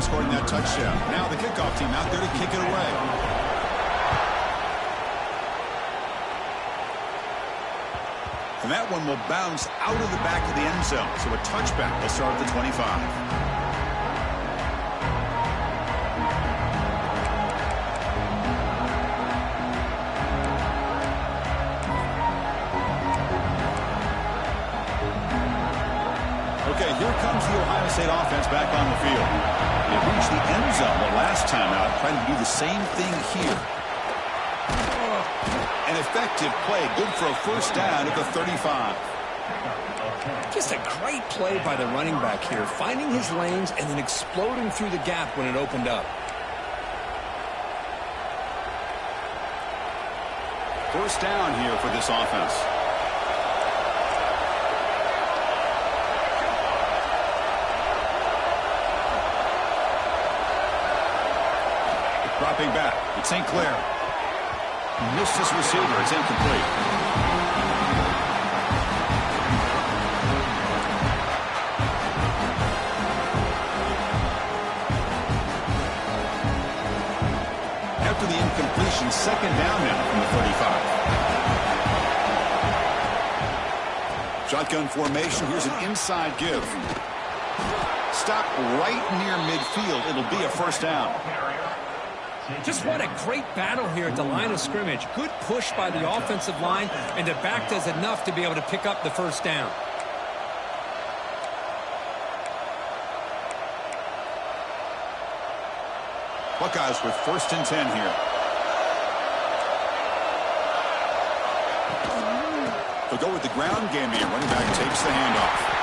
in scoring that touchdown. Now the kickoff team out there to kick it away. And that one will bounce out of the back of the end zone. So a touchback will start at the 25. Okay, here comes the Ohio State offense back on the field. They reached the end zone the last time out, trying to do the same thing here. An effective play, good for a first down at the 35. Just a great play by the running back here, finding his lanes and then exploding through the gap when it opened up. First down here for this offense. Dropping back, it's St. Clair. Missed his receiver, it's incomplete. After the incompletion, second down now from the 35. Shotgun formation, here's an inside give. Stop right near midfield, it'll be a first down. Just what a great battle here at the line of scrimmage. Good push by the offensive line, and the back does enough to be able to pick up the first down. Buckeyes with 1st and 10 here. They'll go with the ground game here. Running back takes the handoff.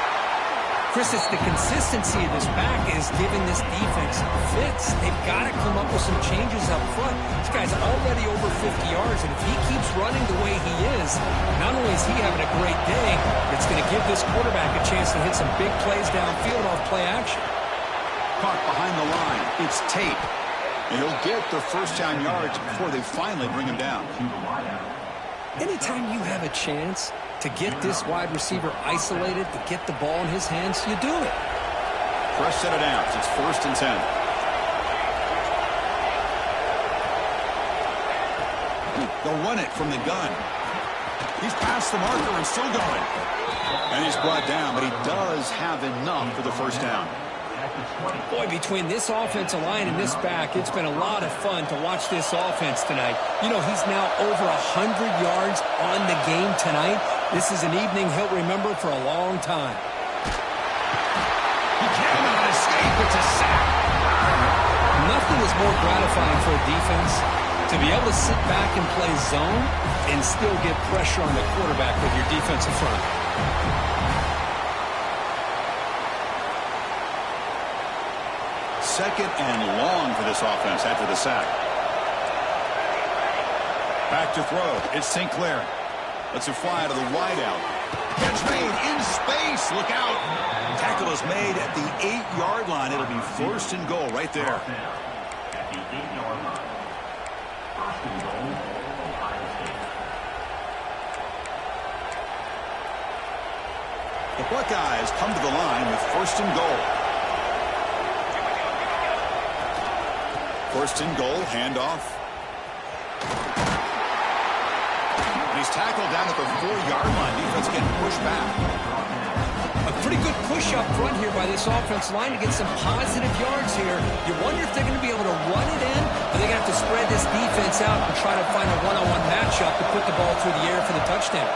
Chris, it's the consistency of this back is giving this defense fits. They've got to come up with some changes up front. This guy's already over 50 yards, and if he keeps running the way he is, not only is he having a great day, it's going to give this quarterback a chance to hit some big plays downfield off play action. Caught behind the line. It's Tate. And he'll get the first down yards before they finally bring him down. Anytime you have a chance to get this wide receiver isolated, to get the ball in his hands, you do it. Press set of downs. It's 1st and 10. They'll run it from the gun. He's past the marker and still going. And he's brought down, but he does have enough for the first down. Boy, between this offensive line and this back, it's been a lot of fun to watch this offense tonight. You know, he's now over 100 yards on the game tonight. This is an evening he'll remember for a long time. He cannot escape. It's a sack. Nothing is more gratifying for a defense to be able to sit back and play zone and still get pressure on the quarterback with your defensive front. Second and long for this offense after the sack. Back to throw. It's St. Clair. Lets it fly to the wideout. Catch made in space. Look out. Tackle is made at the 8-yard line. It'll be 1st and goal right there. At the 8-yard line. 1st and goal, Ohio State. The Buckeyes come to the line with 1st and goal. 1st and goal, handoff. He's tackled down at the 4-yard line. Defense getting pushed back. A pretty good push up front here by this offensive line to get some positive yards here. You wonder if they're going to be able to run it in, or they're going to have to spread this defense out and try to find a one-on-one matchup to put the ball through the air for the touchdown.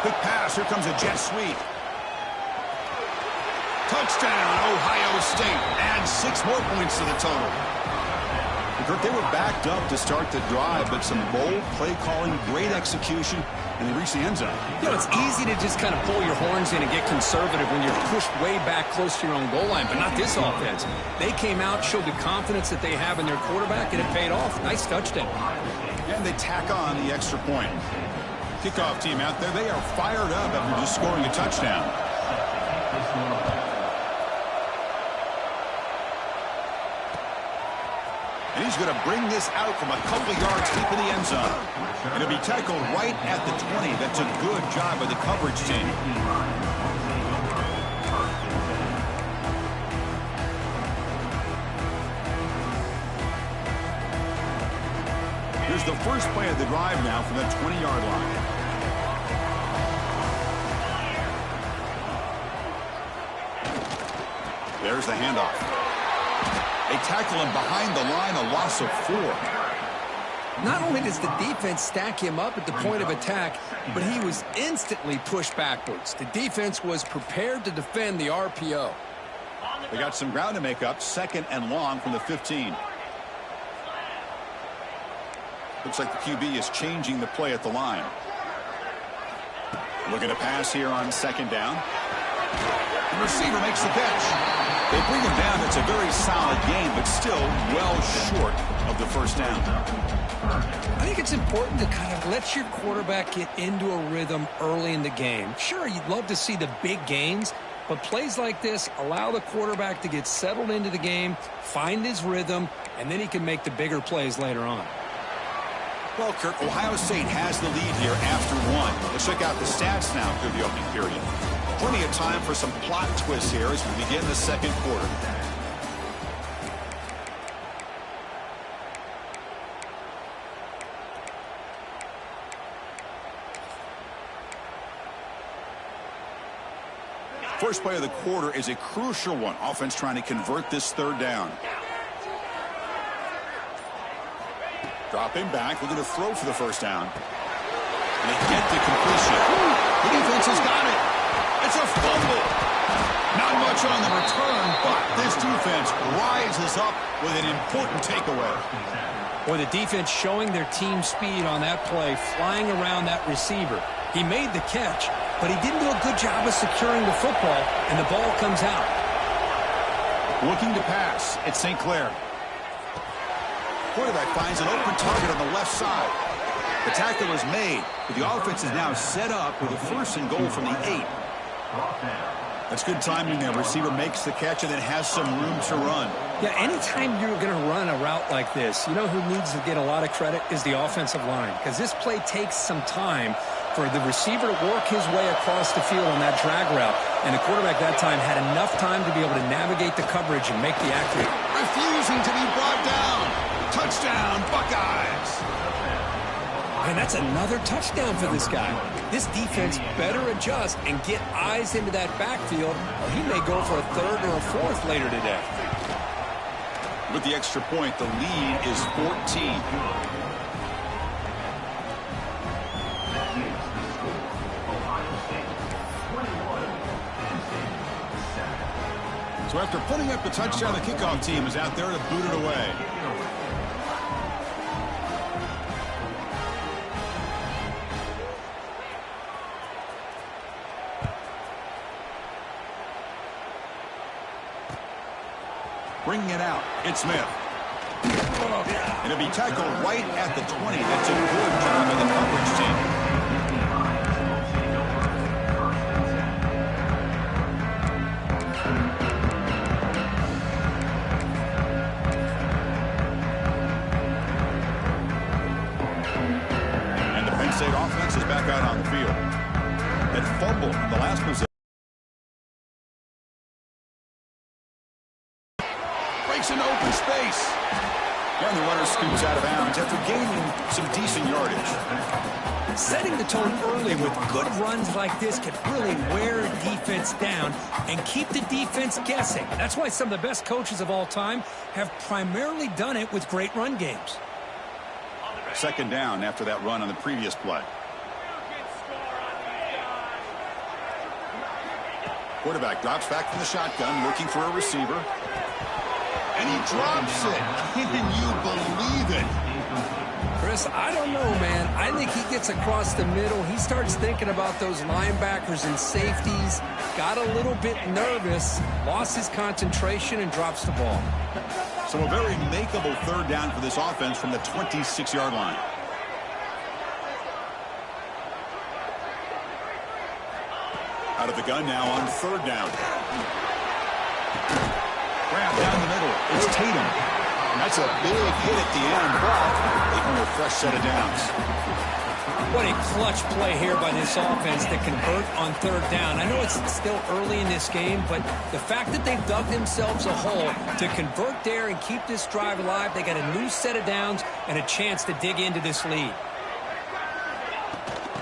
Quick pass. Here comes a jet sweep. Touchdown, Ohio State. Add 6 more points to the total. Kurt, they were backed up to start the drive, but some bold play calling, great execution, and they reached the end zone. You know, it's easy to just kind of pull your horns in and get conservative when you're pushed way back close to your own goal line, but not this offense. They came out, showed the confidence that they have in their quarterback, and it paid off. Nice touchdown. And they tack on the extra point. Kickoff team out there, they are fired up after just scoring a touchdown. And he's going to bring this out from a couple yards deep in the end zone. And it'll be tackled right at the 20. That's a good job by the coverage team. Here's the first play of the drive now from the 20-yard line. There's the handoff. They tackle him behind the line, a loss of 4. Not only does the defense stack him up at the point of attack, but he was instantly pushed backwards. The defense was prepared to defend the RPO. They got some ground to make up, 2nd and long from the 15. Looks like the QB is changing the play at the line. Looking to pass here on 2nd down. The receiver makes the catch. They bring him down. It's a very solid game, but still well short of the first down. I think it's important to kind of let your quarterback get into a rhythm early in the game. Sure, you'd love to see the big gains, but plays like this allow the quarterback to get settled into the game, find his rhythm, and then he can make the bigger plays later on. Well, Kurt, Ohio State has the lead here after 1. Let's check out the stats now through the opening period. Plenty of time for some plot twists here as we begin the second quarter. First play of the quarter is a crucial one. Offense trying to convert this 3rd down. Dropping back, looking to throw for the first down. And they get the completion. The defense has got it. It's a fumble. Not much on the return, but this defense rises up with an important takeaway. Boy, the defense showing their team speed on that play, flying around that receiver. He made the catch, but he didn't do a good job of securing the football, and the ball comes out. Looking to pass. It's St. Clair. Quarterback finds an open target on the left side. The tackle is made, but the offense is now set up with a 1st and goal from the 8. That's good timing there. Receiver makes the catch and then has some room to run. Yeah, anytime you're going to run a route like this, you know who needs to get a lot of credit is the offensive line, because this play takes some time for the receiver to work his way across the field on that drag route, and the quarterback that time had enough time to be able to navigate the coverage and make the accurate. Refusing to be brought down. Touchdown, Buckeyes. And that's another touchdown for this guy. This defense better adjust and get eyes into that backfield, or he may go for a 3rd or a 4th later today. With the extra point, the lead is 14. So after putting up the touchdown, the kickoff team is out there to boot it away. Bringing it out, it's Smith. And it'll be tackled right at the 20. That's a good job of the coverage team. And the Penn State offense is back out on the field. That fumble in the last possession. Breaks into open space. And the runner scoots out of bounds after gaining some decent yardage. Setting the tone early with good runs like this can really wear a defense down and keep the defense guessing. That's why some of the best coaches of all time have primarily done it with great run games. 2nd down after that run on the previous play. Quarterback drops back from the shotgun, looking for a receiver. And he drops it. Can you believe it? Chris, I don't know, man. I think he gets across the middle. He starts thinking about those linebackers and safeties. Got a little bit nervous, lost his concentration, and drops the ball. So a very makeable 3rd down for this offense from the 26-yard line. Out of the gun now on 3rd down. Grab down the middle. It's Tatum. And that's a big hit at the end, but they can a fresh set of downs. What a clutch play here by this offense to convert on third down. I know it's still early in this game, but the fact that they've dug themselves a hole to convert there and keep this drive alive, they got a new set of downs and a chance to dig into this lead.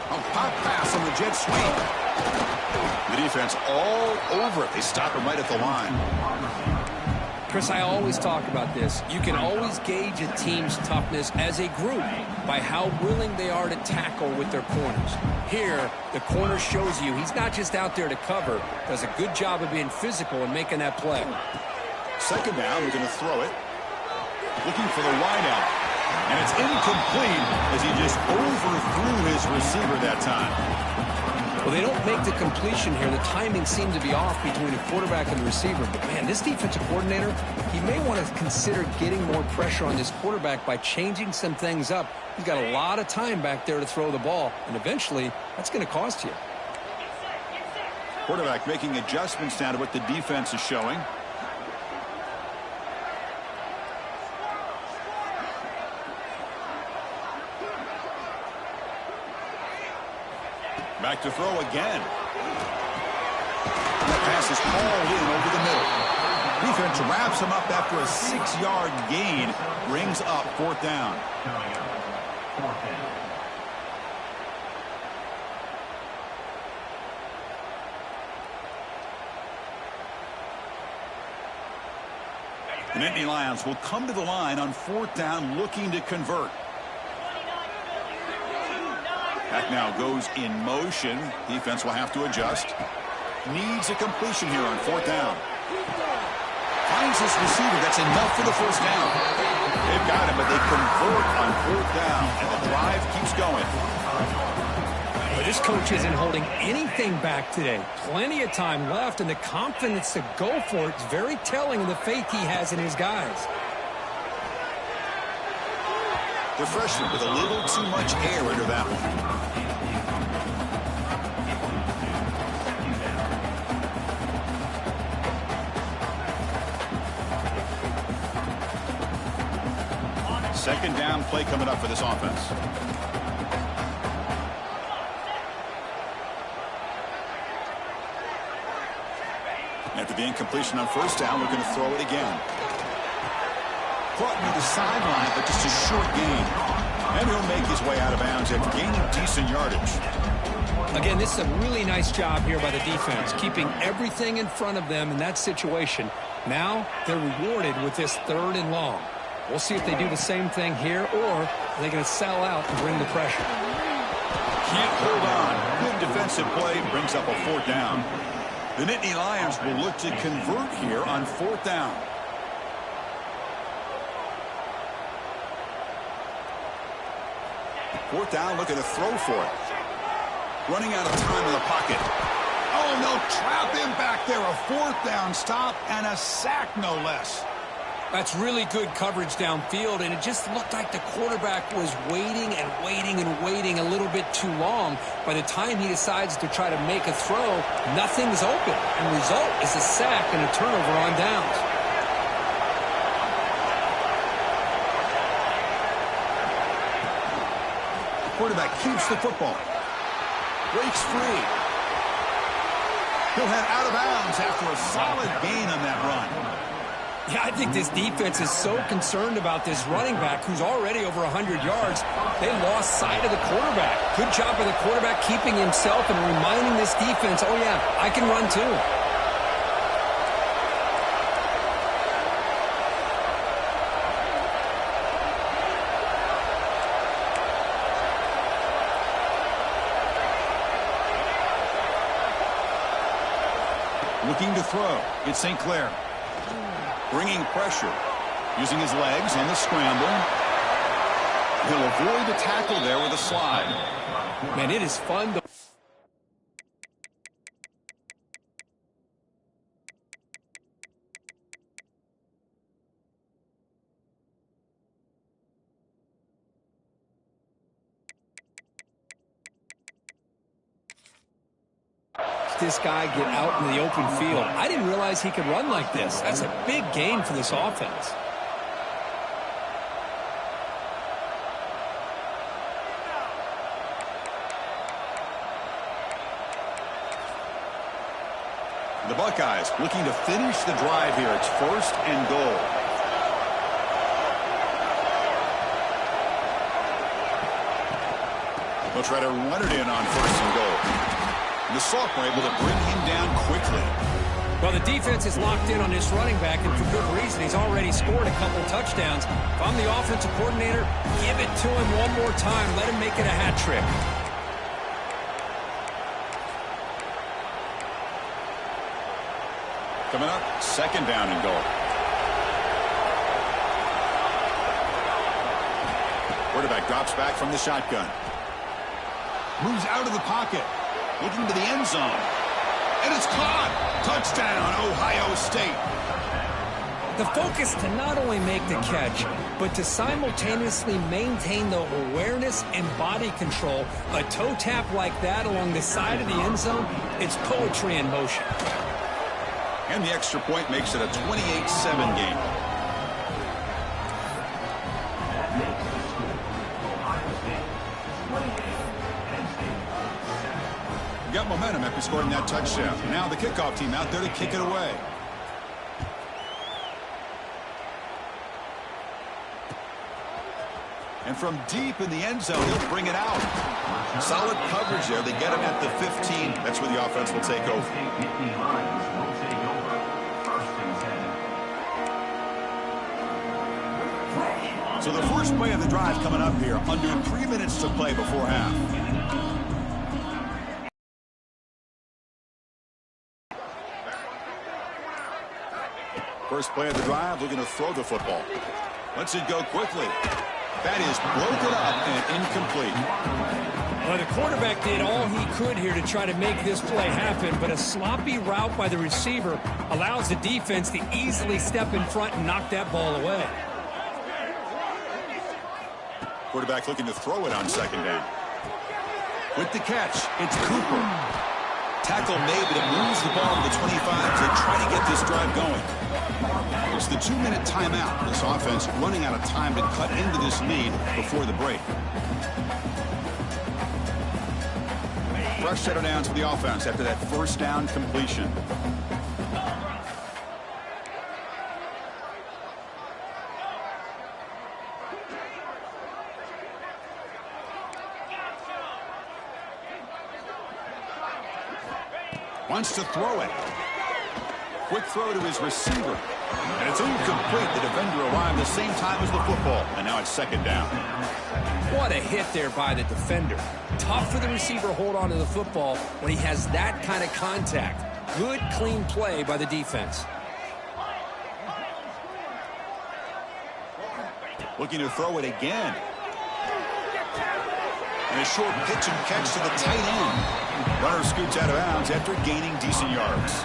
A pop pass on the jet sweep. The defense all over it. They stop him right at the line. Chris, I always talk about this. You can always gauge a team's toughness as a group by how willing they are to tackle with their corners. Here, the corner shows you he's not just out there to cover, does a good job of being physical and making that play. Second down, we're going to throw it. Looking for the wideout. And it's incomplete as he just overthrew his receiver that time. Well, they don't make the completion here. The timing seemed to be off between the quarterback and the receiver. But, man, this defensive coordinator, he may want to consider getting more pressure on this quarterback by changing some things up. He's got a lot of time back there to throw the ball, and eventually that's going to cost you. Quarterback making adjustments now to what the defense is showing. Back to throw again. That pass is called in over the middle. Defense wraps him up after a 6-yard gain. Brings up fourth down. The Nittany Lions will come to the line on fourth down looking to convert. That now goes in motion. Defense will have to adjust. Needs a completion here on fourth down. Finds his receiver. That's enough for the first down. They've got him, but they convert on fourth down, and the drive keeps going. But this coach isn't holding anything back today. Plenty of time left, and the confidence to go for it is very telling of the faith he has in his guys. The freshman with a little too much air under that one. Second down play coming up for this offense. After the incompletion on first down, we're going to throw it again. Caught near the sideline, but just a short gain. And he'll make his way out of bounds after gaining decent yardage. Again, this is a really nice job here by the defense, keeping everything in front of them in that situation. Now they're rewarded with this third and long. We'll see if they do the same thing here, or are they going to sell out and bring the pressure. Can't hold on. Good defensive play brings up a fourth down. The Nittany Lions will look to convert here on fourth down. Fourth down, looking to throw for it. Running out of time in the pocket. Oh, no, trap him back there. A fourth down stop and a sack, no less. That's really good coverage downfield, and it just looked like the quarterback was waiting and waiting and waiting a little bit too long. By the time he decides to try to make a throw, nothing's open, and the result is a sack and a turnover on downs. Quarterback keeps the football. Breaks free. He'll head out of bounds after a solid gain on that run. Yeah, I think this defense is so concerned about this running back who's already over 100 yards. They lost sight of the quarterback. Good job by the quarterback keeping himself and reminding this defense, oh yeah, I can run too. Looking to throw. It's St. Clair. Bringing pressure. Using his legs on the scramble. He'll avoid the tackle there with a slide. Man, it is fun to... this guy get out in the open field. I didn't realize he could run like this. That's a big gain for this offense. The Buckeyes looking to finish the drive here. It's 1st and goal. They'll try to run it in on 1st and goal. The sophomore able to bring him down quickly. Well, the defense is locked in on this running back, and for good reason. He's already scored a couple touchdowns. If I'm the offensive coordinator, give it to him one more time. Let him make it a hat trick. Coming up, 2nd down and goal. Quarterback drops back from the shotgun. Moves out of the pocket. Looking to the end zone. And it's caught. Touchdown, Ohio State. The focus to not only make the catch, but to simultaneously maintain the awareness and body control. A toe tap like that along the side of the end zone, it's poetry in motion. And the extra point makes it a 28-7 game. Got momentum after scoring that touchdown. Now the kickoff team out there to kick it away. And from deep in the end zone, he'll bring it out. Solid coverage there. They get him at the 15. That's where the offense will take over. So the first play of the drive coming up here. Under 3 minutes to play before half. First play of the drive, looking to throw the football. Lets it go quickly. That is broken up and incomplete. Well, the quarterback did all he could here to try to make this play happen, but a sloppy route by the receiver allows the defense to easily step in front and knock that ball away. Quarterback looking to throw it on 2nd down. With the catch, it's Cooper. Tackle made, but it moves the ball to the 25 to try to get this drive going. It's the 2-minute timeout. This offense running out of time to cut into this lead before the break. Fresh set of downs for the offense after that 1st down completion. Wants to throw it. Quick throw to his receiver. And it's incomplete. The defender arrived the same time as the football. And now it's 2nd down. What a hit there by the defender. Tough for the receiver to hold on to the football when he has that kind of contact. Good, clean play by the defense. Looking to throw it again. And a short pitch and catch to the tight end. Runner scoots out of bounds after gaining decent yards.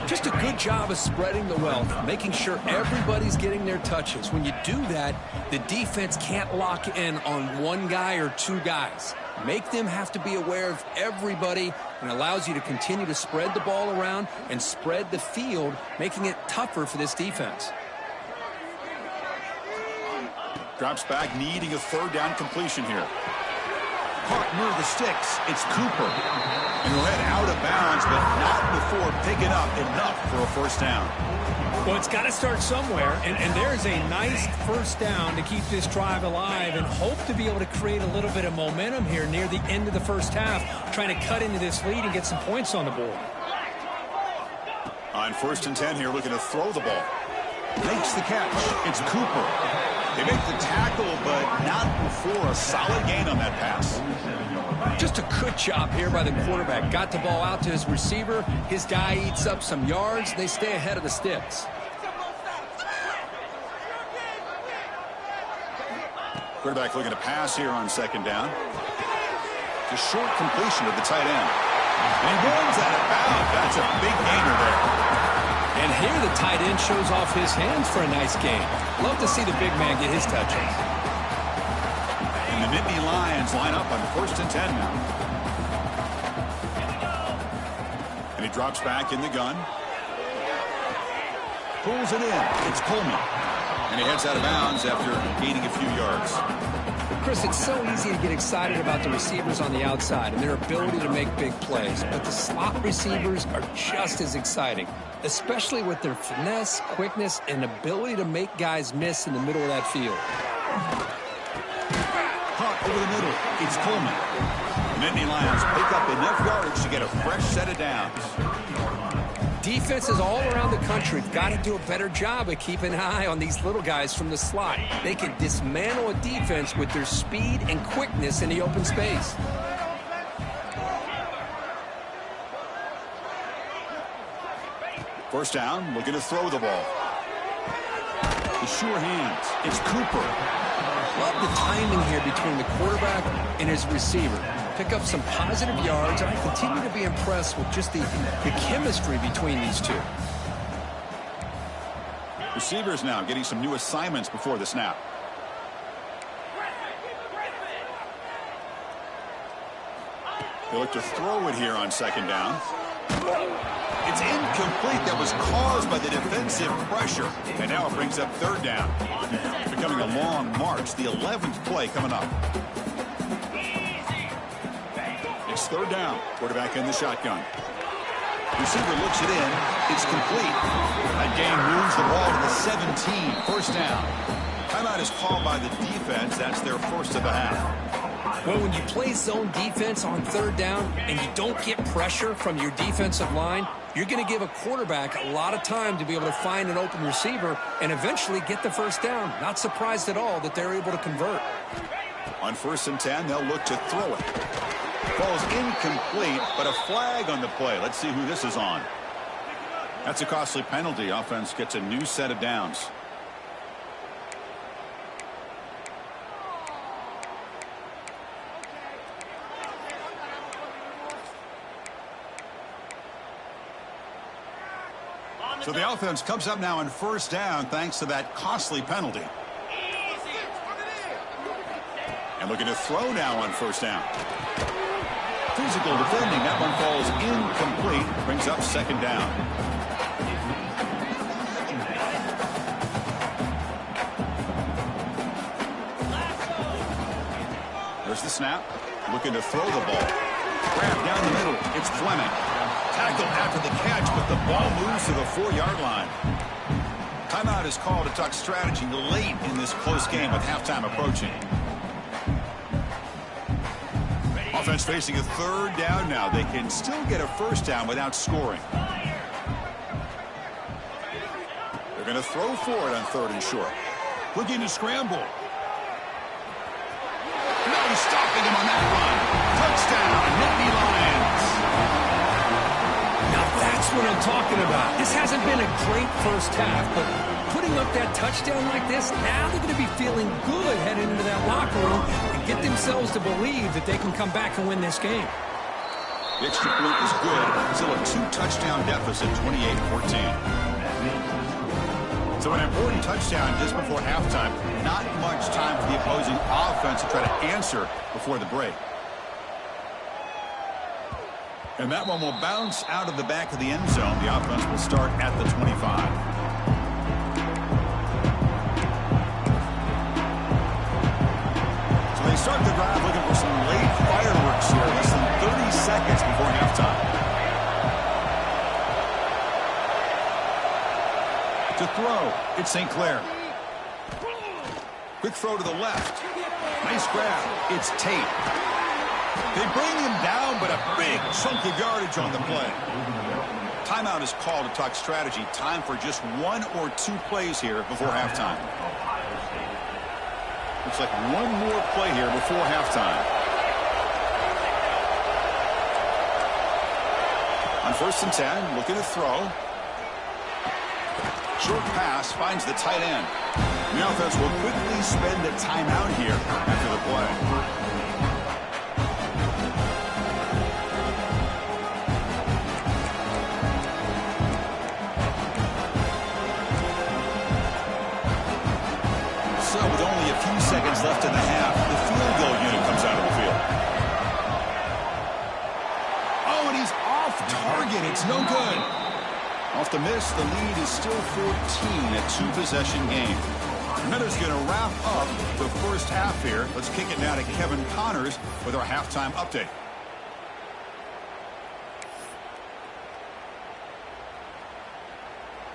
Just a good job of spreading the wealth, making sure everybody's getting their touches. When you do that, the defense can't lock in on one guy or 2 guys. Make them have to be aware of everybody, and allows you to continue to spread the ball around and spread the field, making it tougher for this defense. Drops back, needing a 3rd down completion here. Caught near the sticks. It's Cooper. And he'll head out of bounds, but not before picking up enough for a 1st down. Well, it's got to start somewhere, and there's a nice 1st down to keep this drive alive and hope to be able to create a little bit of momentum here near the end of the 1st half, trying to cut into this lead and get some points on the board. On 1st and 10 here, looking to throw the ball. Makes the catch. It's Cooper. They make the tackle, but not before a solid gain on that pass. Just a good job here by the quarterback. Got the ball out to his receiver. His guy eats up some yards. They stay ahead of the sticks. Quarterback looking to pass here on 2nd down. It's a short completion of the tight end. And he runs out of bounds. That's a big gainer there. And here the tight end shows off his hands for a nice game. Love to see the big man get his touches. And the Nittany Lions line up on 1st and 10 now. And he drops back in the gun. Pulls it in. It's Coleman. And he heads out of bounds after gaining a few yards. Chris, it's so easy to get excited about the receivers on the outside and their ability to make big plays, but the slot receivers are just as exciting, especially with their finesse, quickness, and ability to make guys miss in the middle of that field. Caught over the middle. It's Coleman. Nittany Lions pick up enough yardage to get a fresh set of downs. Defenses all around the country have got to do a better job of keeping an eye on these little guys from the slot. They can dismantle a defense with their speed and quickness in the open space. First down, looking to throw the ball. The sure hands. It's Cooper. Love the timing here between the quarterback and his receiver. Pick up some positive yards, and I continue to be impressed with just the chemistry between these two. Receivers now getting some new assignments before the snap. They look to throw it here on second down. It's incomplete. That was caused by the defensive pressure. And now it brings up third down. Becoming a long march. The 11th play coming up. It's third down. Quarterback in the shotgun. Receiver looks it in. It's complete. That game moves the ball to the 17. First down. Timeout is called by the defense. That's their first of the half. Well, when you play zone defense on third down and you don't get pressure from your defensive line, you're going to give a quarterback a lot of time to be able to find an open receiver and eventually get the first down. Not surprised at all that they're able to convert. On 1st and 10, they'll look to throw it. Falls incomplete, but a flag on the play. Let's see who this is on. That's a costly penalty. Offense gets a new set of downs. So the offense comes up now on first down thanks to that costly penalty. And looking to throw now on first down. Physical defending. That one falls incomplete. Brings up second down. There's the snap. Looking to throw the ball. Grab down the middle. It's Fleming. Tackled after the catch, but the ball moves to the 4-yard line. Timeout is called to talk strategy late in this close game with halftime approaching. Offense facing a third down now. They can still get a first down without scoring. They're going to throw for it on 3rd and short. Looking to scramble. No stopping him on that run. Touchdown, Nittany Lions. Now that's what I'm talking about. This hasn't been a great first half, but putting up that touchdown like this, now they're going to be feeling good heading into that locker room and get themselves to believe that they can come back and win this game. The extra point is good. Still a 2-touchdown deficit, 28-14. So an important touchdown just before halftime. Not much time for the opposing offense to try to answer before the break. And that one will bounce out of the back of the end zone. The offense will start at the 25. They start the drive looking for some late fireworks here. Less than 30 seconds before halftime. To throw, it's St. Clair. Quick throw to the left. Nice grab. It's Tate. They bring him down, but a big chunk of yardage on the play. Timeout is called to talk strategy. Time for just 1 or 2 plays here before halftime. Looks like one more play here before halftime. On 1st and 10, looking to throw. Short pass finds the tight end. The offense will quickly spend a timeout here after the play. So with only a few seconds left in the half, the field goal unit comes out of the field. Oh, and he's off target. It's no good. Off the miss, the lead is still 14, a 2-possession game. Miller's going to wrap up the first half here. Let's kick it now to Kevin Connors with our halftime update.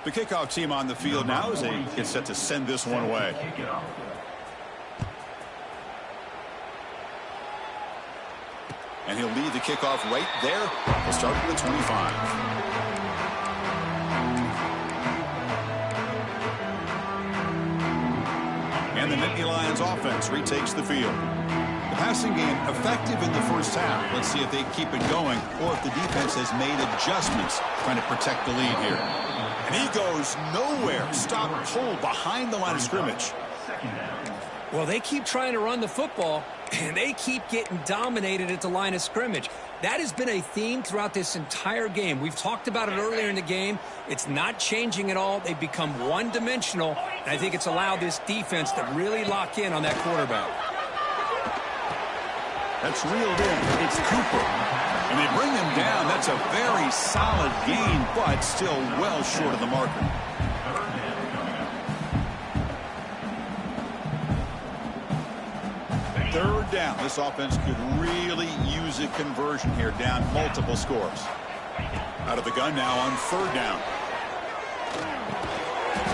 The kickoff team on the field now as they get set to send this one away. And he'll lead the kickoff right there. We'll start at the 25. And the Nittany Lions offense retakes the field. The passing game effective in the first half. Let's see if they keep it going or if the defense has made adjustments trying to protect the lead here. And he goes nowhere. Stop pulled behind the line of scrimmage. Well, they keep trying to run the football, and they keep getting dominated at the line of scrimmage. That has been a theme throughout this entire game. We've talked about it earlier in the game. It's not changing at all. They've become one-dimensional, and I think it's allowed this defense to really lock in on that quarterback. That's reeled in. It's Cooper. And they bring him down. That's a very solid gain, but still well short of the marker. Third down. This offense could really use a conversion here, down multiple scores. Out of the gun now on third down.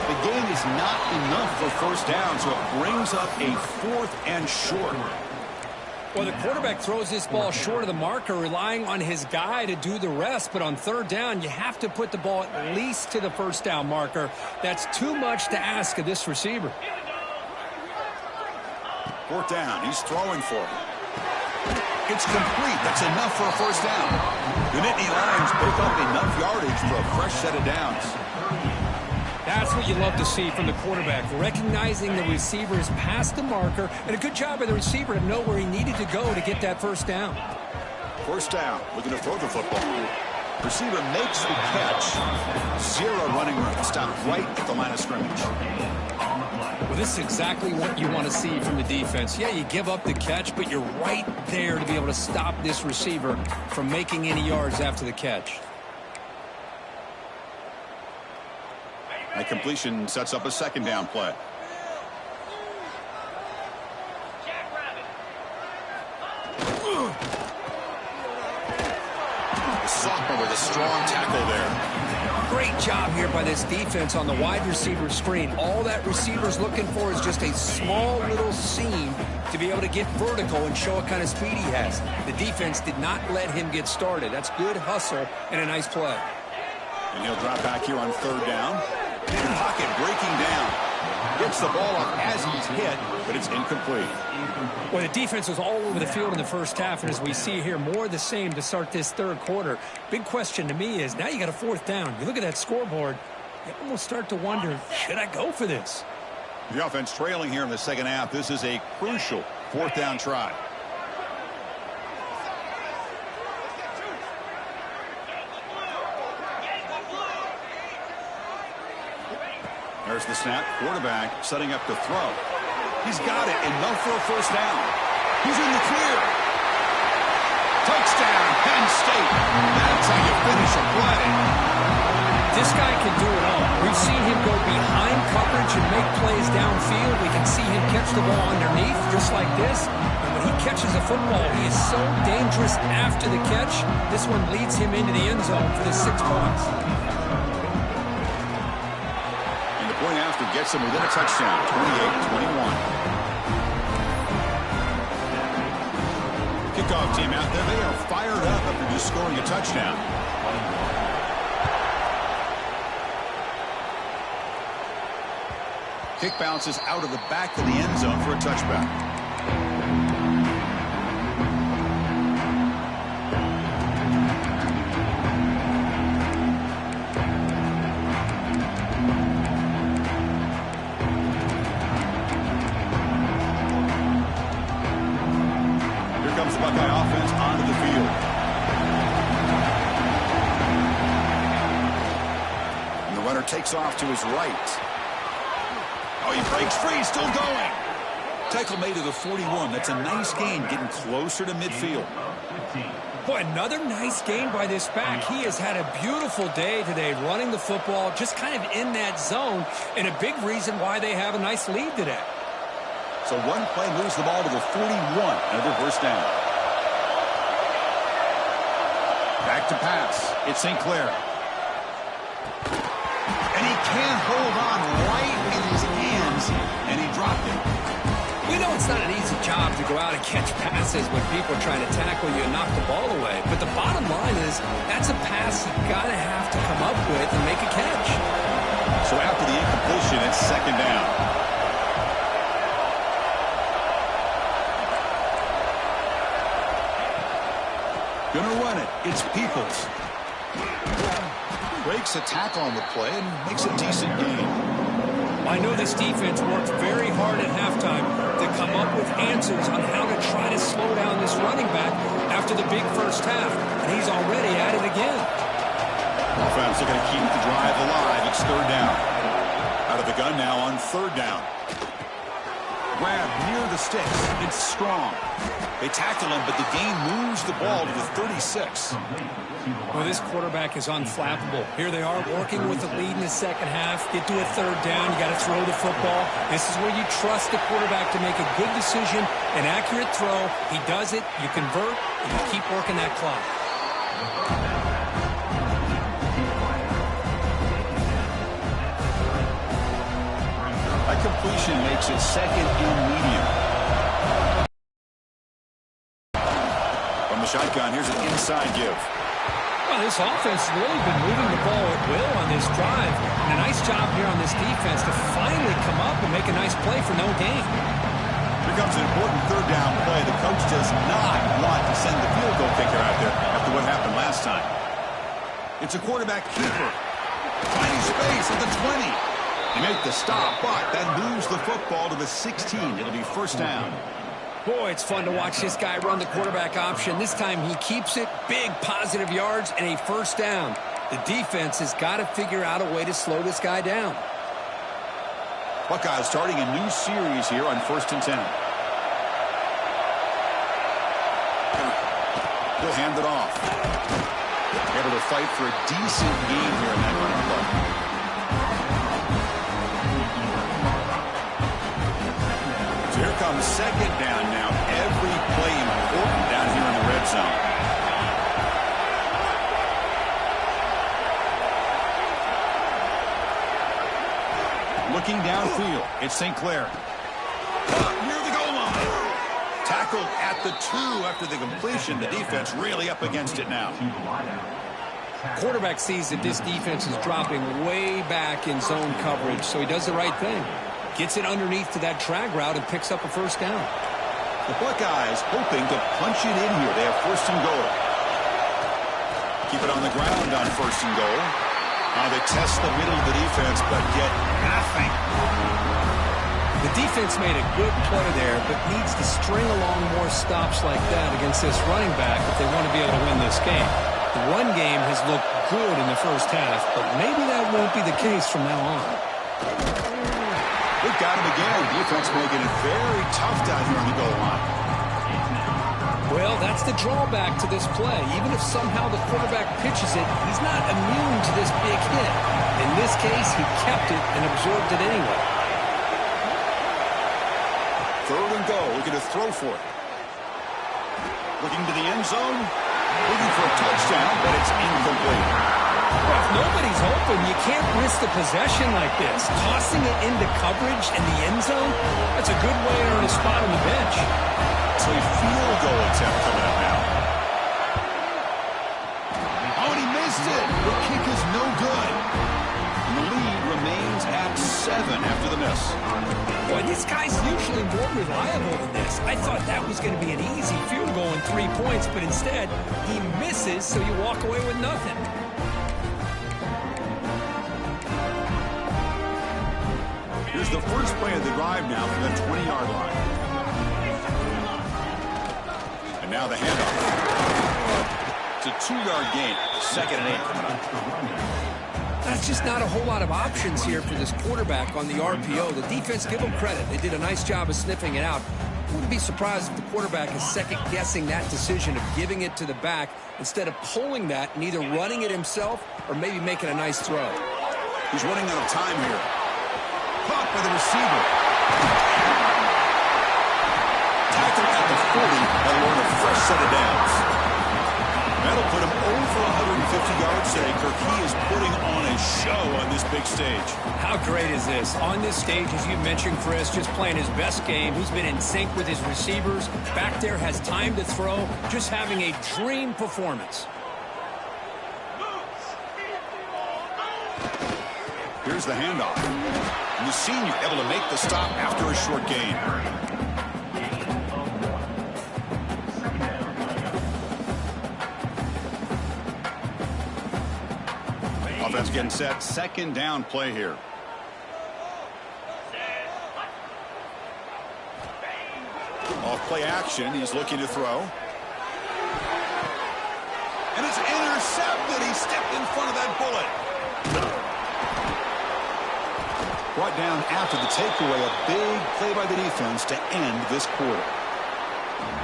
The gain is not enough for first down, so it brings up a 4th and short. Well, the quarterback throws this ball short of the marker, relying on his guy to do the rest. But on third down, you have to put the ball at least to the first down marker. That's too much to ask of this receiver. 4th down. He's throwing for it. It's complete. That's enough for a first down. The Nittany Lions pick up enough yardage for a fresh set of downs. That's what you love to see from the quarterback, recognizing the receiver is past the marker, and a good job by the receiver to know where he needed to go to get that first down. First down, looking to throw the football. Receiver makes the catch. 0 running room. Stop right at the line of scrimmage. Well, this is exactly what you want to see from the defense. Yeah, you give up the catch, but you're right there to be able to stop this receiver from making any yards after the catch. That completion sets up a second down play. The sophomore with a strong tackle there. Great job here by this defense on the wide receiver screen. All that receiver's looking for is just a small little seam to be able to get vertical and show what kind of speed he has. The defense did not let him get started. That's good hustle and a nice play. And he'll drop back here on third down. Pocket breaking down. Gets the ball up as he's hit, but it's incomplete. Well, the defense was all over the field in the first half, and as we see here, more of the same to start this third quarter. Big question to me is, now you got a 4th down. You look at that scoreboard, you almost start to wonder, should I go for this? The offense trailing here in the second half. This is a crucial 4th down try. There's the snap. Quarterback setting up to throw. He's got it. Enough for a first down. He's in the clear. Touchdown, Penn State. That's how you finish a play. This guy can do it all. We've seen him go behind coverage and make plays downfield. We can see him catch the ball underneath just like this. And when he catches a football, he is so dangerous after the catch. This one leads him into the end zone for the 6 points. Point after gets him within a touchdown, 28-21. Kickoff team out there. They are fired up after just scoring a touchdown. Kick bounces out of the back of the end zone for a touchback. Buckeye offense onto the field. And the runner takes off to his right. Oh, he breaks free, still going. Tackle made to the 41. That's a nice gain, getting closer to midfield. Boy, another nice gain by this back. He has had a beautiful day today running the football, just kind of in that zone, and a big reason why they have a nice lead today. So one play moves the ball to the 41. Another first down. Back to pass. It's St. Clair. And he can't hold on right in his hands, and he dropped it. We know it's not an easy job to go out and catch passes when people are trying to tackle you and knock the ball away. But the bottom line is that's a pass you got to have to come up with and make a catch. So after the incompletion, it's second down. Gonna run it. It's Peoples. Breaks a tackle on the play and makes a decent gain. I know this defense worked very hard at halftime to come up with answers on how to try to slow down this running back after the big first half, and he's already at it again. Offense are going to keep the drive alive. It's third down. Out of the gun now on third down. Grab near the sticks. It's Strong. They tackle him, but the gain moves the ball to the 36. Well, this quarterback is unflappable. Here they are working with the lead in the second half. Get to a third down. You got to throw the football. This is where you trust the quarterback to make a good decision, an accurate throw. He does it. You convert, and you keep working that clock. That completion makes it second and medium. From the shotgun, here's an inside give. Well, this offense has really been moving the ball at will on this drive. And a nice job here on this defense to finally come up and make a nice play for no gain. Here comes an important third down play. The coach does not want to send the field goal kicker out there after what happened last time. It's a quarterback keeper. Finding space at the 20. They make the stop, but that moves the football to the 16. It'll be first down. Boy, it's fun to watch this guy run the quarterback option. This time he keeps it, big positive yards, and a first down. The defense has got to figure out a way to slow this guy down. Buckeyes starting a new series here on 1st and 10. He'll hand it off. Able to fight for a decent gain here in that running play. So here comes second down now. Every play important down here in the red zone. Looking downfield, it's St. Clair. Near the goal line. Tackled at the 2 after the completion. The defense really up against it now. Quarterback sees that this defense is dropping way back in zone coverage, so he does the right thing. Gets it underneath to that drag route and picks up a first down. The Buckeyes hoping to punch it in here. They have 1st and goal. Keep it on the ground on 1st and goal. Now they test the middle of the defense, but get nothing. The defense made a good play there, but needs to string along more stops like that against this running back if they want to be able to win this game. The run game has looked good in the first half, but maybe that won't be the case from now on. They've got him again. Defense making it very tough down here on the goal line. Well, that's the drawback to this play. Even if somehow the quarterback pitches it, he's not immune to this big hit. In this case, he kept it and absorbed it anyway. 3rd and goal. Looking to throw for it. Looking to the end zone. Looking for a touchdown, but it's incomplete. Well, if nobody's open, you can't risk the possession like this. Tossing it into coverage in the end zone, that's a good way to earn a spot on the bench. So a field goal attempt coming up now. Oh, and he missed it. The kick is no good. And the lead remains at 7 after the miss. Boy, this guy's usually more reliable than this. I thought that was going to be an easy field goal in 3 points, but instead, he misses, so you walk away with nothing. Here's the first play of the drive now from the 20-yard line. And now the handoff. It's a 2-yard gain. 2nd and 8. That's just not a whole lot of options here for this quarterback on the RPO. The defense, give them credit. They did a nice job of sniffing it out. I wouldn't be surprised if the quarterback is second-guessing that decision of giving it to the back instead of pulling that and either running it himself or maybe making a nice throw. He's running out of time here. Caught by the receiver. Tackled at the 40 and learn a fresh set of downs. That'll put him over 150 yards today, Kirk. He is putting on a show on this big stage. How great is this? On this stage, as you mentioned, Chris, just playing his best game. He's been in sync with his receivers. Back there, has time to throw. Just having a dream performance. Here's the handoff. And the senior able to make the stop after a short gain. Offense getting set. Second down play here. Off play action. He's looking to throw. And it's intercepted. He stepped in front of that bullet. Brought down after the takeaway. A big play by the defense to end this quarter.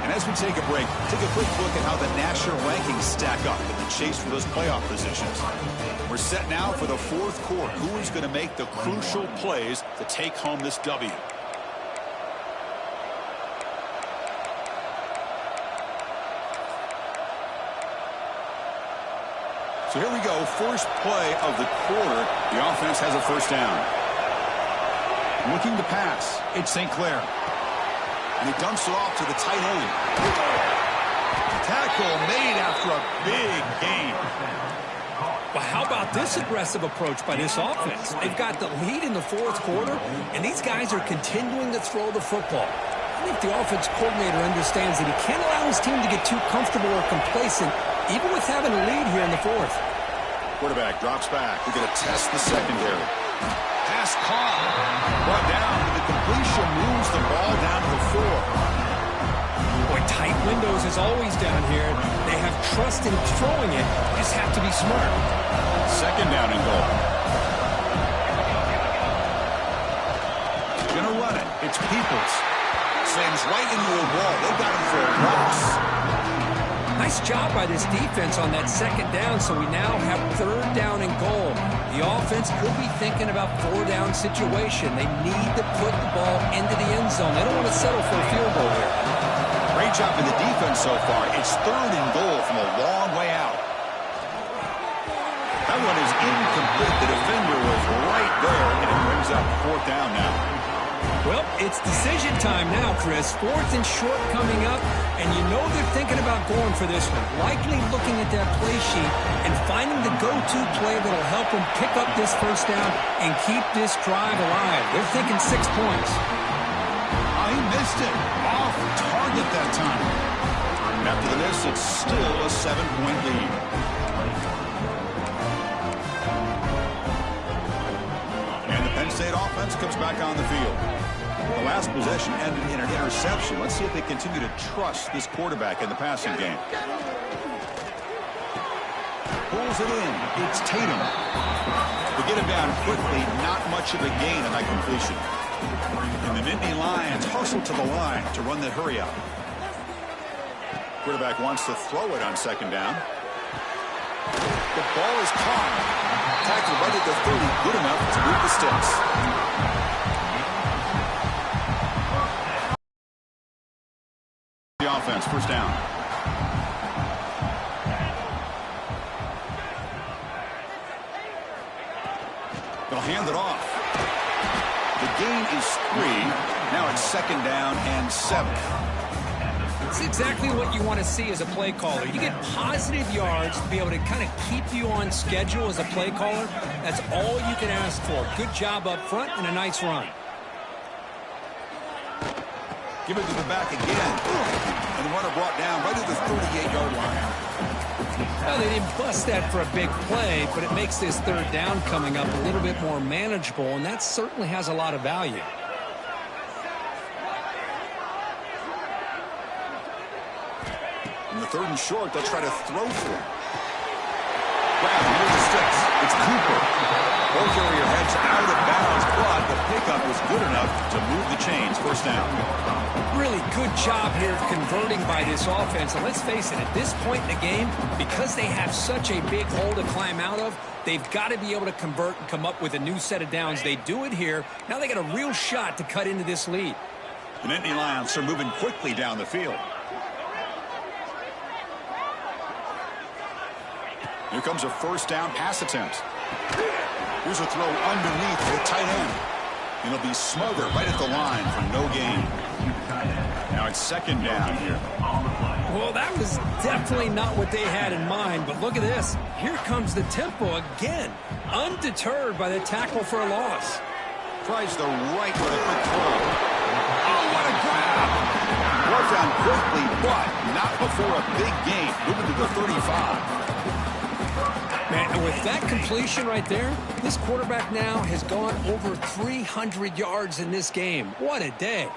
And as we take a break, take a quick look at how the national rankings stack up in the chase for those playoff positions. We're set now for the fourth quarter. Who is going to make the crucial plays to take home this W? So here we go. First play of the quarter. The offense has a first down. Looking to pass. It's St. Clair. And he dumps it off to the tight end. Tackle made after a big gain. Well, how about this aggressive approach by this offense? They've got the lead in the fourth quarter, and these guys are continuing to throw the football. I think the offense coordinator understands that he can't allow his team to get too comfortable or complacent, even with having a lead here in the fourth. Quarterback drops back. We're going to test the secondary. Pass caught. Brought down, but the completion moves the ball down to the 4. Boy, tight windows is always down here. They have trust in throwing it. You just have to be smart. Second down and goal. Gonna run it. It's Peoples. Slams right into a wall. They've got him for a loss. Nice job by this defense on that second down, so we now have third down and goal. The offense could be thinking about four-down situation. They need to put the ball into the end zone. They don't want to settle for a field goal here. Great job in the defense so far. It's third and goal from a long way out. That one is incomplete. The defender was right there, and it brings up fourth down now. Well, it's decision time now, Chris. Fourth and short coming up, and you know they're thinking about going for this one. Likely looking at that play sheet and finding the go-to play that will help them pick up this first down and keep this drive alive. They're thinking 6 points. He missed it. Off target that time. And after the miss, it's still a 7-point lead. And the Penn State offense comes back on the field. The last possession ended in an interception. Let's see if they continue to trust this quarterback in the passing game. Pulls it in. It's Tatum. They get him down quickly. Not much of a gain on that completion. And the Nittany Lions hustle to the line to run the hurry up. Quarterback wants to throw it on second down. The ball is caught. Tackled right at the 30. Good enough to move the sticks. The offense, first down. They'll hand it off. The gain is 3. Now it's second down and 7. It's exactly what you want to see as a play caller. You get positive yards to be able to kind of keep you on schedule as a play caller. That's all you can ask for. Good job up front and a nice run. Give it to the back again. And the runner brought down right at the 38-yard line. Well, they didn't bust that for a big play, but it makes this third down coming up a little bit more manageable, and that certainly has a lot of value. In the third and short, they'll try to throw for it. Grab near the sticks. It's Cooper. Ball carrier heads out of bounds, but the pickup was good enough to move the chains. First down. Really good job here of converting by this offense. And let's face it, at this point in the game, because they have such a big hole to climb out of, they've got to be able to convert and come up with a new set of downs. They do it here. Now they got a real shot to cut into this lead. The Nittany Lions are moving quickly down the field. Here comes a first down pass attempt. Here's a throw underneath the tight end. And it'll be smothered right at the line for no gain. Now it's second down here. Well, that was definitely not what they had in mind, but look at this. Here comes the tempo again, undeterred by the tackle for a loss. Tries the right with a quick throw. Oh, what a grab! Brought down quickly, but not before a big gain. Moving to the 35. Man, and with that completion right there, this quarterback now has gone over 300 yards in this game. What a day.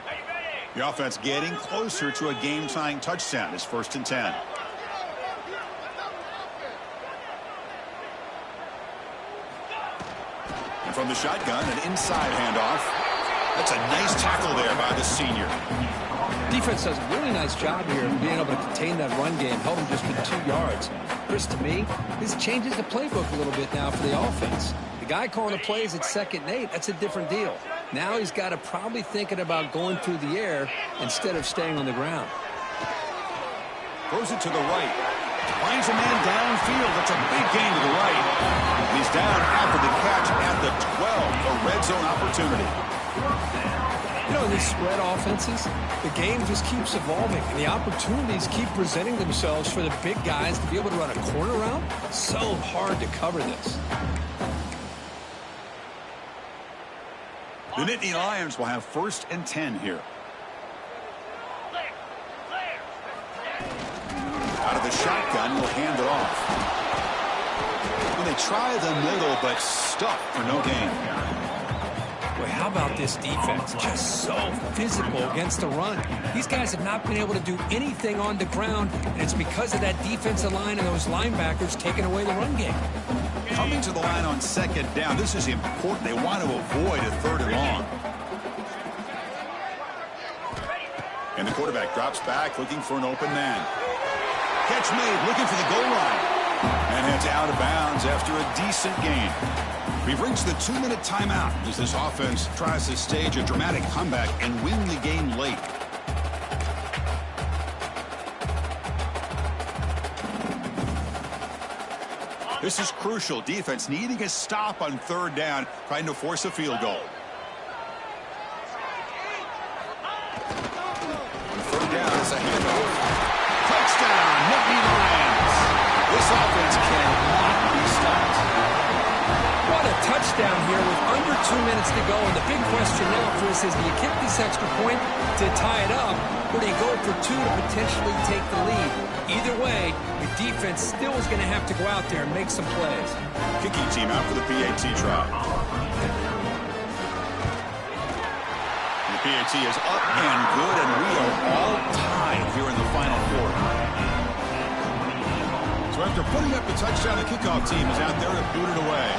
The offense getting closer to a game-tying touchdown. It's 1st and 10. And from the shotgun, an inside handoff. That's a nice tackle there by the senior. Defense does a really nice job here of being able to contain that run game, held him just with 2 yards. Chris, to me, this changes the playbook a little bit now for the offense. The guy calling the plays at 2nd and 8, that's a different deal. Now he's got to probably thinking about going through the air instead of staying on the ground. Throws it to the right. Finds a man downfield. That's a big gain to the right. He's down after the catch at the 12. A red zone opportunity. You know, in these spread offenses, the game just keeps evolving, and the opportunities keep presenting themselves for the big guys to be able to run a corner route. So hard to cover this. The Nittany Lions will have 1st and 10 here. Out of the shotgun, will hand it off. And they try the middle, but stuck for no gain. Boy, how about this defense? Just so physical against the run. These guys have not been able to do anything on the ground, and it's because of that defensive line and those linebackers taking away the run game. Coming to the line on 2nd down. This is important. They want to avoid a 3rd and long. And the quarterback drops back, looking for an open man. Catch made, looking for the goal line. And heads out of bounds after a decent gain. We've reached the 2-minute timeout as this offense tries to stage a dramatic comeback and win the game late. This is crucial. Defense needing a stop on 3rd down, trying to force a field goal. On 3rd down, it's a handoff. Touchdown, Nittany Lions. This offense cannot be stopped. What a touchdown here with under 2 minutes to go. And the big question now, Chris, is do you kick this extra point to tie it up, or do you go for 2 to potentially take the lead? Either way, the defense still is going to have to go out there and make some plays. Kicking team out for the PAT try. The PAT is up and good, and we are all tied here in the final quarter. So after putting up the touchdown, the kickoff team is out there to boot it away.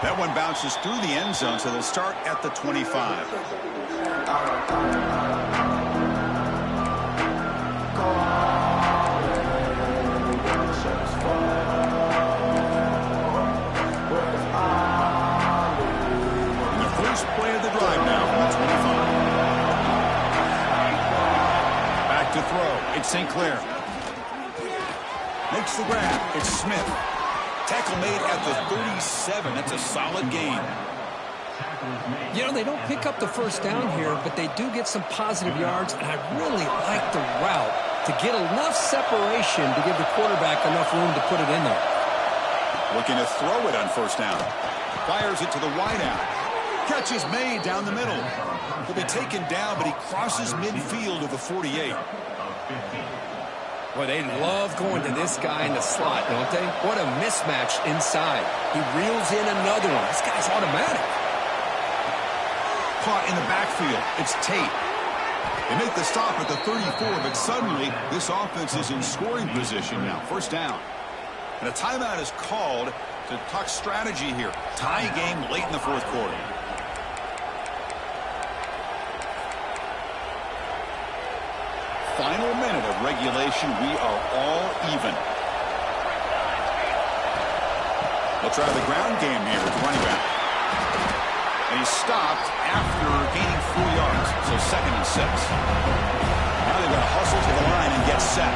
That one bounces through the end zone, so they'll start at the 25. And the first play of the drive now from the 25. Back to throw. It's St. Clair. Makes the grab. It's Smith. Tackle made at the 37. That's a solid gain. You know, they don't pick up the first down here, but they do get some positive yards, and I really like the route to get enough separation to give the quarterback enough room to put it in there. Looking to throw it on 1st down. Fires it to the wideout. Catch is made down the middle. He'll be taken down, but he crosses midfield of the 48. Boy, they love going to this guy in the slot, don't they? What a mismatch inside. He reels in another one. This guy's automatic. Caught in the backfield. It's Tate. They make the stop at the 34, but suddenly this offense is in scoring position now. First down. And a timeout is called to talk strategy here. Tie game late in the fourth quarter. Final minute of regulation. We are all even. They'll try the ground game here with the running back. And he's stopped after gaining 4 yards. So 2nd and 6. Now they've got to hustle to the line and get set.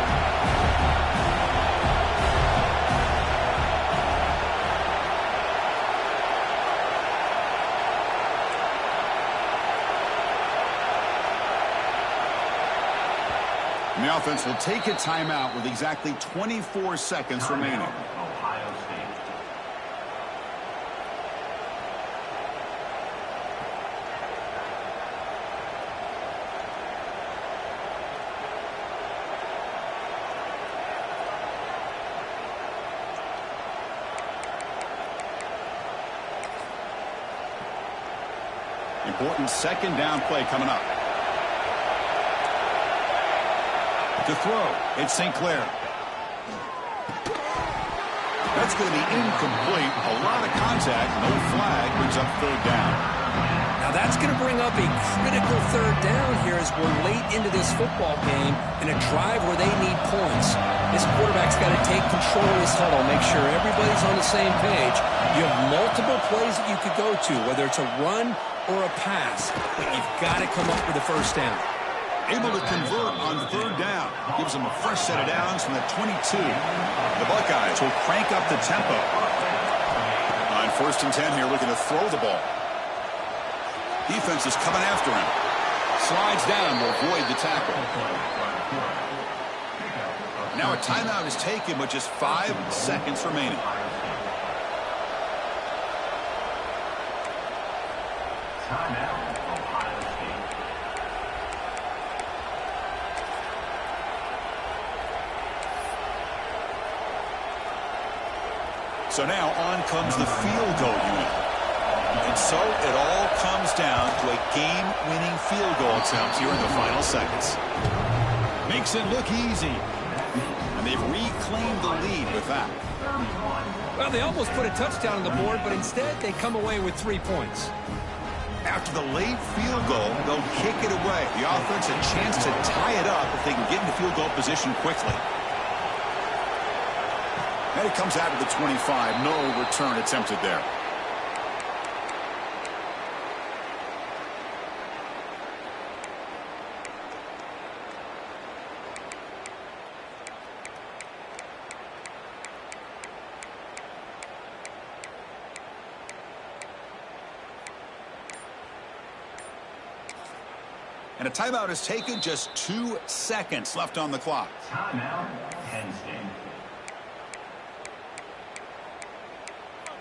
And the offense will take a timeout with exactly 24 seconds remaining. Ohio State. Important 2nd down play coming up. To throw, it's St. Clair. That's going to be incomplete. A lot of contact, no flag, brings up 3rd down. Now that's going to bring up a critical 3rd down here as we're late into this football game in a drive where they need points. This quarterback's got to take control of this huddle, make sure everybody's on the same page. You have multiple plays that you could go to, whether it's a run or a pass, but you've got to come up with a 1st down. Able to convert on 3rd down. Gives them a fresh set of downs from the 22. The Buckeyes will crank up the tempo. On 1st and 10 here, looking to throw the ball. Defense is coming after him. Slides down to avoid the tackle. Now a timeout is taken with just 5 seconds remaining. Timeout, Ohio State. So now on comes the field goal unit. And so it all comes down to a game-winning field goal attempt here in the final seconds. Makes it look easy. And they've reclaimed the lead with that. Well, they almost put a touchdown on the board, but instead they come away with 3 points. After the late field goal, they'll kick it away. The offense a chance to tie it up if they can get into field goal position quickly. And it comes out of the 25. No return attempted there. And a timeout is taken, just 2 seconds left on the clock. Timeout, Penn State.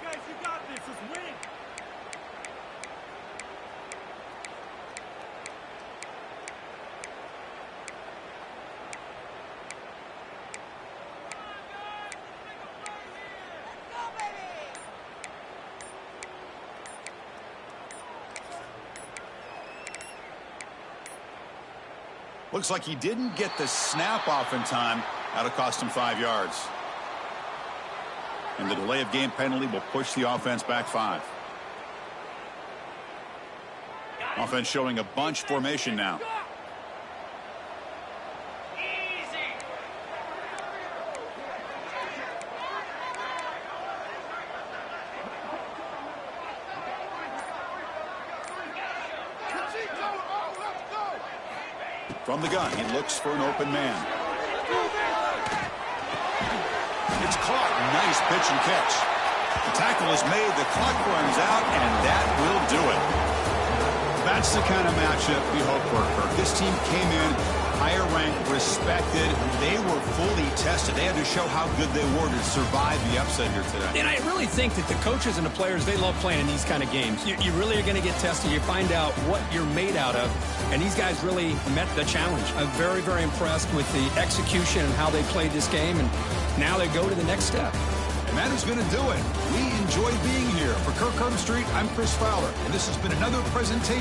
Guys, you got this. Let's win. Looks like he didn't get the snap off in time. That'll cost him 5 yards. And the delay of game penalty will push the offense back 5. Offense showing a bunch formation now. From the gun, he looks for an open man. It's caught. Nice pitch and catch. The tackle is made. The clock runs out, and that will do it. That's the kind of matchup we hope for, Kirk. This team came in higher ranked, respected. They were fully tested. They had to show how good they were to survive the upset here today. And I really think that the coaches and the players, they love playing in these kind of games. You really are going to get tested. You find out what you're made out of. And these guys really met the challenge. I'm very, very impressed with the execution and how they played this game. And now they go to the next step. And that is going to do it. We enjoyed being here. For Kirk Street, I'm Chris Fowler. And this has been another presentation